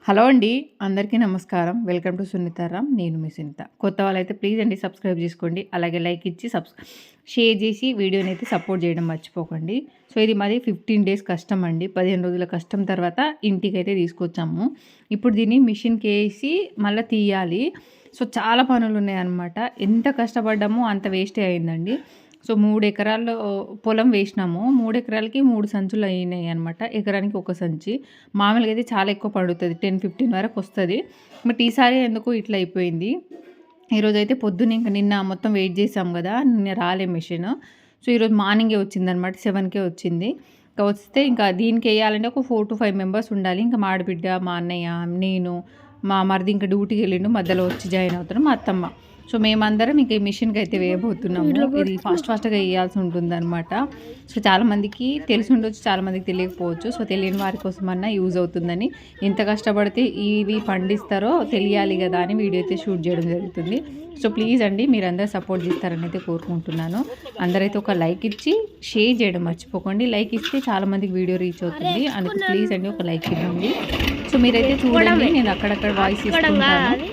Hello అండి. అందరికీ నమస్కారం. Welcome to Sunitharam. నేను మీ సునీత. కొత్త వాళ్ళైతే ప్లీజ్ అండి సబ్స్క్రైబ్ చేసుకోండి. అలాగే లైక్ ఇచ్చి షేర్ చేసి వీడియోనైతే సపోర్ట్ చేయడం మర్చిపోకండి. సో ఇది మాది 15 డేస్ కష్టం అండి. 15 రోజుల కష్టం తర్వాత ఇంటికైతే తీసుకొచ్చాము. ఇప్పుడు దీన్ని మిషన్‌కేసి మళ్ళీ తీయాలి. సో చాలా పనులున్నాయన్నమాట. ఎంత కష్టపడ్డామో అంత వేస్టే అయిందండి. సో 3 ఎకరాల్లో పొలం వేసినాము. 3 ఎకరాలకి 3 సంచులు అయినాయి అనమాట. ఎకరానికి ఒక సంచి. మామూలుగా అయితే చాలా ఎక్కువ పడుతుంది. 10, 15 వరకు వస్తుంది. బట్ ఈసారి ఎందుకో ఇట్లా అయిపోయింది. ఈరోజైతే పొద్దున్న ఇంక నిన్న మొత్తం వెయిట్ చేసాం కదా, నిన్న రాలే మిషన్. సో ఈరోజు మార్నింగే వచ్చిందనమాట. 7కే వచ్చింది. ఇంకా వస్తే ఇంకా దీనికి వేయాలంటే ఒక 4 to 5 మెంబర్స్ ఉండాలి. ఇంకా మా ఆడబిడ్డ, మా అన్నయ్య, నేను, మా మరిది ఇంకా డ్యూటీకి వెళ్ళిండు. మధ్యలో వచ్చి జాయిన్ అవుతాను మా అత్తమ్మ. సో మేమందరం ఇంక ఈ మిషన్కి అయితే వేయబోతున్నాము. ఇది ఫాస్ట్గా వేయాల్సి ఉంటుందన్నమాట. సో చాలామందికి తెలిసి ఉండొచ్చు, చాలామందికి తెలియకపోవచ్చు. సో తెలియని వారి కోసమన్నా యూజ్ అవుతుందని, ఎంత కష్టపడితే ఇవి పండిస్తారో తెలియాలి కదా అని వీడియో అయితే షూట్ చేయడం జరుగుతుంది. సో ప్లీజ్ అండి, మీరందరూ సపోర్ట్ చేస్తారని అయితే కోరుకుంటున్నాను. అందరైతే ఒక లైక్ ఇచ్చి షేర్ చేయడం మర్చిపోకండి. లైక్ ఇస్తే చాలామందికి వీడియో రీచ్ అవుతుంది. అందుకు ప్లీజ్ అండి ఒక లైక్ ఇవ్వండి. సో మీరైతే చూడండి, నేను అక్కడక్కడ వాయిస్ ఇస్తుంటాను.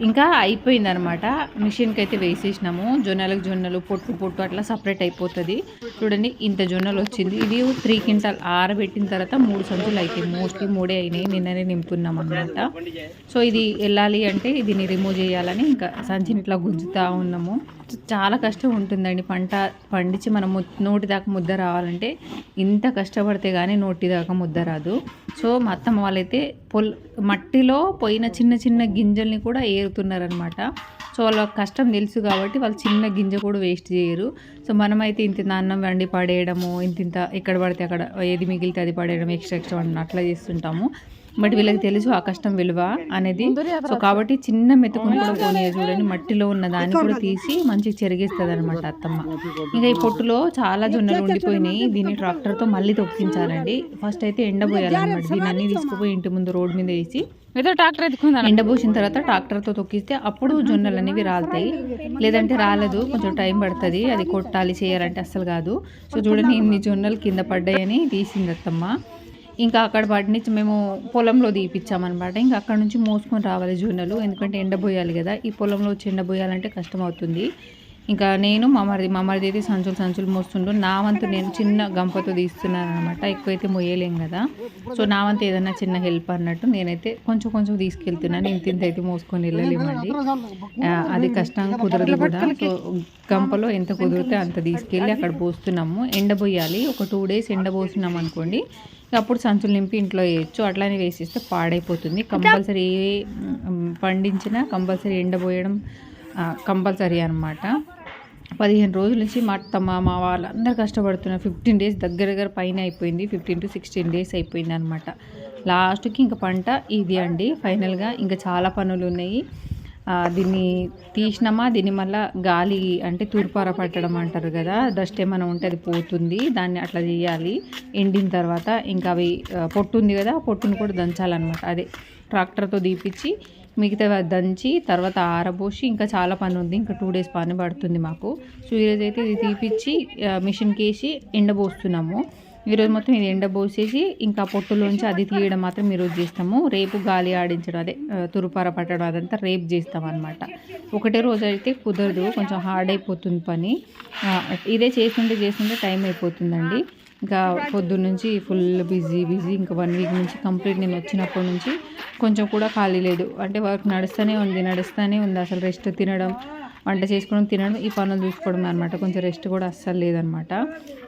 ఇంకా అయిపోయిందనమాట. మిషన్కి అయితే వేసేసినాము. జొన్నలు పొట్టు అట్లా సపరేట్ అయిపోతుంది. చూడండి, ఇంత జొన్నలు వచ్చింది. ఇది 3 క్వింటాల్ ఆరబెట్టిన తర్వాత 3 సంచులు అయిపోయి, మోస్ట్లీ 3 అయినాయి. నిన్ననే నింపున్నాం అనమాట. సో ఇది వెళ్ళాలి అంటే దీన్ని రిమూవ్ చేయాలని ఇంకా సంచిని ఇట్లా గుంజుతూ ఉన్నాము. చాలా కష్టం ఉంటుందండి. పంట పండించి మనం నోటి దాకా ముద్ద రావాలంటే ఇంత కష్టపడితే కానీ నోటి దాకా ముద్ద రాదు. సో మా అత్తమ్మ వాళ్ళైతే మట్టిలో పోయిన చిన్న చిన్న గింజల్ని కూడా ఏరుతున్నారనమాట. సో వాళ్ళ కష్టం తెలుసు కాబట్టి వాళ్ళు చిన్న గింజ కూడా వేస్ట్ చేయరు. సో మనమైతే ఇంత అన్నం వండి పడేయడము, ఇంత ఎక్కడ పడితే అక్కడ ఏది మిగిలితే అది పడేయడం, ఎక్స్ట్రా వండడం అట్లా చేస్తుంటాము. బట్ వీళ్ళకి తెలుసు ఆ కష్టం విలువ అనేది. సో కాబట్టి చిన్న మెతుకుని కూడా పోనీయ చూడండి, మట్టిలో ఉన్న దాన్ని కూడా తీసి మంచిగా చెరిగిస్తుంది అనమాట అత్తమ్మ. ఇంకా ఈ పొట్టులో చాలా జొన్నలు ఉండిపోయినాయి, దీన్ని ట్రాక్టర్తో మళ్ళీ తొక్కించాలండి. ఫస్ట్ అయితే ఎండబోయాలన్నమాట, దీన్ని అన్ని తీసుకుపోయి ఇంటి ముందు రోడ్ మీద వేసి ఎండబోసిన తర్వాత ట్రాక్టర్తో తొక్కిస్తే అప్పుడు జొన్నలు అనేవి రాలుతాయి, లేదంటే రాలేదు, కొంచెం టైం పడుతుంది. అది కొట్టాలి చేయాలంటే అస్సలు కాదు. సో చూడండి ఇన్ని జొన్నలు కింద పడ్డాయని తీసింది అత్తమ్మ. ఇంకా అక్కడ వాటి నుంచి మేము పొలంలో తీపిచ్చామన్నమాట. ఇంకా అక్కడ నుంచి మోసుకొని రావాలి జొన్నలు, ఎందుకంటే ఎండబోయాలి కదా. ఈ పొలంలో వచ్చి ఎండబోయాలంటే కష్టం అవుతుంది. ఇంకా నేను మమ్మల్ది అయితే సంచులు మోస్తుండు. నా వంతు నేను చిన్న గంపతో తీస్తున్నాను అనమాట, ఎక్కువైతే మొయ్యలేం కదా. సో నా వంతు ఏదైనా చిన్న హెల్ప్ అన్నట్టు నేనైతే కొంచెం తీసుకెళ్తున్నాను. ఇంత అయితే మోసుకొని వెళ్ళలేమండి, అది కష్టం కుదరదు కూడా. సో గంపలో ఎంత కుదిరితే అంత తీసుకెళ్ళి అక్కడ పోస్తున్నాము. ఎండబోయాలి, ఒక 2 days ఎండబోసినాం అనుకోండి, అప్పుడు సంచులు నింపి ఇంట్లో వేయచ్చు. అట్లానే వేసిస్తే పాడైపోతుంది. కంపల్సరీ ఏ పండించినా కంపల్సరీ ఎండబోయడం కంపల్సరీ అనమాట. 15 రోజుల నుంచి మా వాళ్ళందరూ కష్టపడుతున్నారు. 15 days దగ్గర పైన అయిపోయింది, 15 to 16 days అయిపోయింది అనమాట. లాస్ట్కి ఇంకా పంట ఇది అండి ఫైనల్గా. ఇంకా చాలా పనులు ఉన్నాయి. దీన్ని తీసినామా, దీన్ని మళ్ళీ గాలి అంటే తూర్పార పట్టడం అంటారు కదా, డస్ట్ ఏమైనా ఉంటే అది పోతుంది, దాన్ని అట్లా చేయాలి. ఎండిన తర్వాత ఇంకా అవి పొట్టు ఉంది కదా, పొట్టును కూడా దంచాలన్నమాట. అదే ట్రాక్టర్తో తీపిచ్చి మిగతా దంచి తర్వాత ఆరబోసి ఇంకా చాలా పని ఉంది. ఇంకా 2 days పని పడుతుంది మాకు. సో ఈరోజు అయితే ఇది తీపిచ్చి మిషన్కి వేసి ఎండబోస్తున్నాము. ఈరోజు మొత్తం ఇది ఎండబోసేసి ఇంకా పొట్టులోంచి అది తీయడం మాత్రం ఈరోజు చేస్తాము. రేపు గాలి ఆడించడం, అదే తురుపార పట్టడం అదంతా రేపు చేస్తాం అనమాట. ఒకటే రోజు అయితే కుదరదు, కొంచెం హార్డ్ అయిపోతుంది పని. ఇదే చేస్తుంటే టైం అయిపోతుందండి. ఇంకా పొద్దున్న నుంచి ఫుల్ బిజీ. ఇంకా 1 week నుంచి కంప్లీట్ నేను వచ్చినప్పటి నుంచి కొంచెం కూడా ఖాళీ లేదు. అంటే వర్క్ నడుస్తూనే ఉంది. అసలు రెస్ట్, తినడం, వంట చేసుకోవడం, తినడం, ఈ పనులు చూసుకోవడం అనమాట. కొంచెం రెస్ట్ కూడా అస్సలు లేదనమాట.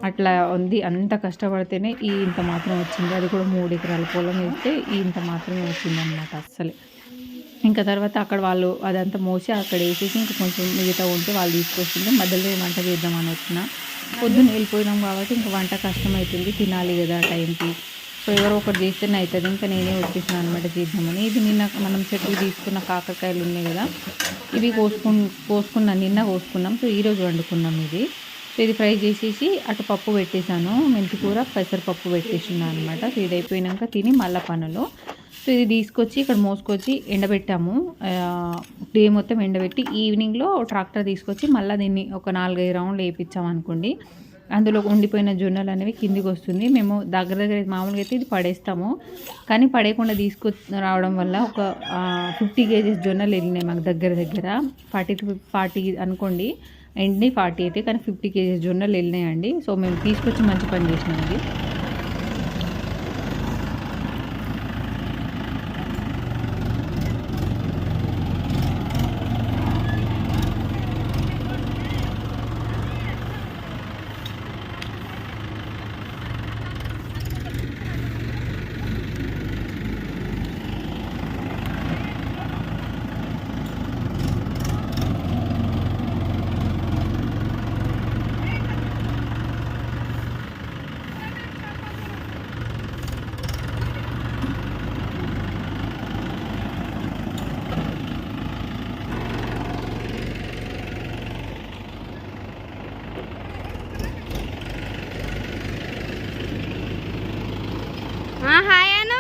అట్లా ఉంది. అంత కష్టపడితేనే ఈ ఇంత మాత్రం వచ్చింది. అది కూడా 3 ఎకరాల పొలం వేస్తే ఈ ఇంత మాత్రమే వచ్చిందనమాట అస్సలే. ఇంకా తర్వాత అక్కడ వాళ్ళు అదంతా మోసి అక్కడ వేసేసి ఇంకా కొంచెం మిగతా ఉంటే వాళ్ళు తీసుకొస్తుంటే మధ్యలో వంట చేద్దామని వచ్చిన. పొద్దున్న వెళ్ళిపోయినాం కాబట్టి ఇంకా వంట కష్టమవుతుంది, తినాలి కదా టైంకి. సో ఎవరో ఒకటి చేస్తేనే అవుతుంది. ఇంకా నేనే వచ్చేసాను అనమాట చేద్దామని. ఇది నిన్న మనం చెట్టుకి తీసుకున్న కాకరకాయలు ఉన్నాయి కదా, ఇవి నిన్న కోసుకున్నాం. సో ఈరోజు వండుకున్నాం ఇది. సో ఇది ఫ్రై చేసేసి అటు పప్పు పెట్టేశాను, మెంతికూర పెసరపప్పు పెట్టేసినాను అనమాట. సో ఇది అయిపోయినాక తిని మళ్ళీ పనులు. సో ఇది తీసుకొచ్చి ఇక్కడ మోసుకొచ్చి ఎండబెట్టాము. డే మొత్తం ఎండబెట్టి ఈవినింగ్లో ట్రాక్టర్ తీసుకొచ్చి మళ్ళీ దీన్ని ఒక 4-5 రౌండ్లు వేయించామనుకోండి, అందులో ఉండిపోయిన జొన్నలు అనేవి కిందికి వస్తుంది. మేము దగ్గర మామూలుగా అయితే ఇది పడేస్తాము, కానీ పడేయకుండా రావడం వల్ల ఒక 50 kgs జొన్నలు వెళ్ళినాయి మాకు. దగ్గర 40 అనుకోండి, ఎండి 40 అయితే, కానీ 50 kgs జొన్నలు వెళ్ళినాయండి. సో మేము తీసుకొచ్చి మంచి పని చేసినాం ఇది. హాయ్ అను.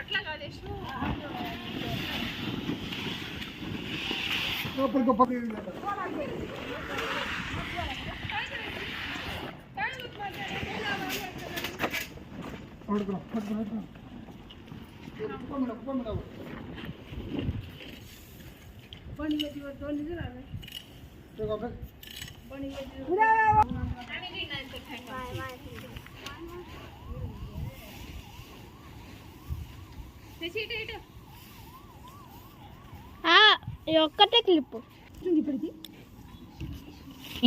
అట్లా కాదు ఒక్కటే క్లిప్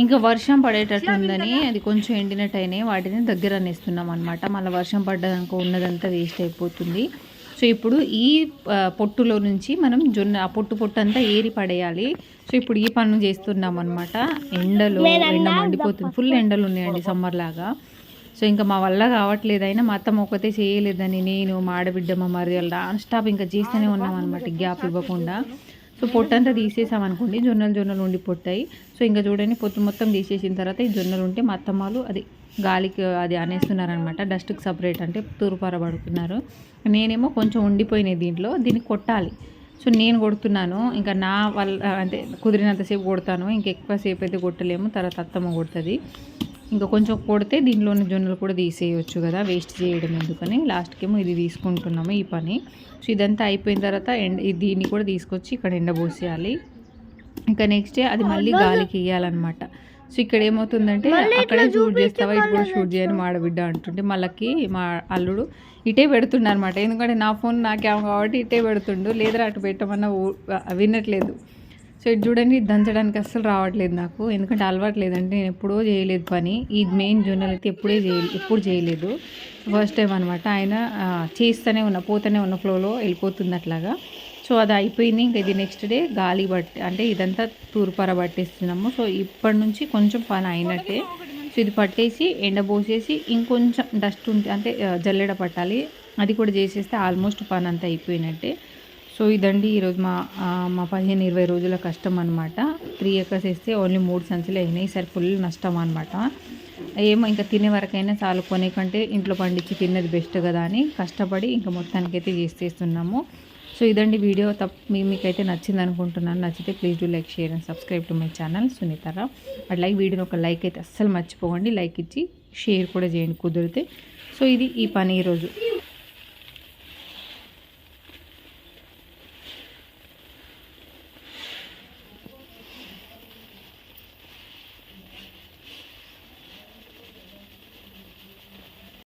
ఇంకా వర్షం పడేటట్టు ఉందని అది కొంచెం ఎండినట్టు అయినాయి వాటిని దగ్గర అనేస్తున్నాం అనమాట. మళ్ళీ వర్షం పడ్డాక ఉన్నదంతా వేస్ట్ అయిపోతుంది. సో ఇప్పుడు ఈ పొట్టులో నుంచి మనం జొన్న ఆ పొట్టు అంతా ఏరి పడేయాలి. సో ఇప్పుడు ఈ పనులు చేస్తున్నాం అనమాట. ఎండ మండిపోతుంది, ఫుల్ ఎండలు ఉన్నాయండి సమ్మర్ లాగా. సో ఇంకా మా వల్ల కావట్లేదు, అయినా మా అత్తమ్మ ఒకతే చేయలేదని నేను మా ఆడబిడ్డ మా మరిది నాన్ స్టాప్ ఇంకా చేస్తూనే ఉన్నాం అనమాట, గ్యాప్ ఇవ్వకుండా. సో పొట్టంతా తీసేసాం అనుకోండి, జొన్నలు ఉండి పొట్టాయి. సో ఇంకా చూడండి పొట్టు మొత్తం తీసేసిన తర్వాత ఈ జొన్నలు ఉంటే మా అత్తమ్మలు అది గాలికి అది అనేస్తున్నారనమాట, డస్ట్కి సపరేట్ అంటే తూర్పార పడుతున్నారు. నేనేమో కొంచెం ఉండిపోయినాయి దీన్ని కొట్టాలి. సో నేను కొడుతున్నాను, ఇంకా నా వల్ల అంటే కుదిరినంతసేపు కొడతాను, ఇంకెక్కువసేపు అయితే కొట్టలేము, తర్వాత అత్తమ్మ కొడుతుంది. ఇంకా కొంచెం కొడితే దీనిలోని జొన్నలు కూడా తీసేయచ్చు కదా, వేస్ట్ చేయడం ఎందుకని లాస్ట్కేమో ఇది తీసుకుంటున్నాము ఈ పని. సో ఇదంతా అయిపోయిన తర్వాత దీన్ని కూడా తీసుకొచ్చి ఇక్కడ ఎండబోసేయాలి. ఇంకా నెక్స్ట్ డే అది మళ్ళీ గాలికి వేయాలన్నమాట. సో ఇక్కడ ఏమవుతుందంటే అక్కడే షూట్ చేస్తావా, ఇటు కూడా షూట్ చేయని మా ఆడబిడ్డ అంటుంటే మళ్ళీ మా అల్లుడు ఇటే పెడుతుండ అనమాట. ఎందుకంటే నా ఫోన్ నాకేమో కాబట్టి ఇటే పెడుతుండు, లేదరా అటు పెట్టమన్నా వినట్లేదు. సో ఇది చూడండి, దంచడానికి అస్సలు రావట్లేదు నాకు, ఎందుకంటే అలవాట్లేదంటే నేను ఎప్పుడూ చేయలేదు పని. ఈ మెయిన్ జొన్నలు అయితే ఎప్పుడు చేయలేదు, ఫస్ట్ టైం అనమాట. ఆయన చేస్తూనే పోతూనే ఉన్న ఫ్లోలో వెళ్ళిపోతుంది అట్లాగా. సో అది అయిపోయింది. ఇంకా ఇది నెక్స్ట్ డే గాలి అంటే ఇదంతా తూర్పార పట్టేస్తున్నాము. సో ఇప్పటి నుంచి కొంచెం పని అయినట్టే. సో ఇది పట్టేసి ఎండబోసేసి ఇంకొంచెం డస్ట్ ఉంటే అంటే జల్లెడ పట్టాలి, అది కూడా చేసేస్తే ఆల్మోస్ట్ పని అంతా అయిపోయినట్టే. సో ఇదండి ఈరోజు మా 15-20 రోజుల కష్టం అనమాట. 3 acres వేస్తే ఓన్లీ 3 సంచులు అయినాయి. ఈసారి ఫుల్ నష్టం అనమాట. ఏమో ఇంకా తినే వరకైనా చాలు, కొనే కంటే ఇంట్లో పండించి తిన్నది బెస్ట్ కదా అని కష్టపడి ఇంకా మొత్తానికైతే చేసేస్తున్నాము. సో ఇదండి వీడియో. మీకైతే నచ్చింది అనుకుంటున్నాను. నచ్చితే please do like, share and subscribe to my channel Sunitharam. అట్లాగే వీడియోని ఒక లైక్ అయితే అస్సలు మర్చిపోకండి, లైక్ ఇచ్చి షేర్ కూడా చేయండి కుదిరితే. సో ఇది ఈ పని ఈరోజు.